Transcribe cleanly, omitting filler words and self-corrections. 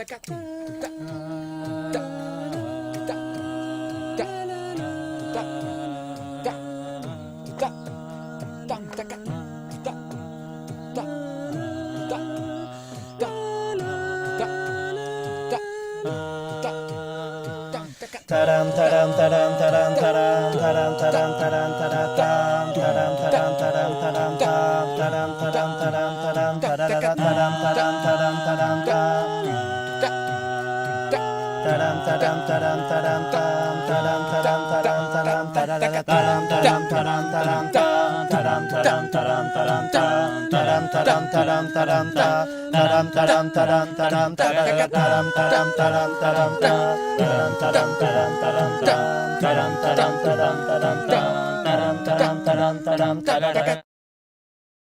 タランタランタランタランタランタランタランタランタラタンタランタランタランタランタンタランタランタランタランタラララタランタランタランタランタタランタランタランタランタンタランタランタランタランタラララタランタランタランタランタンタランタランタランタランタンタランタランタランタランタタランタランタランタランタララタランタランタランタランタタランタランタランタランタタランタランタランタランタタランタランタランタランタランタララ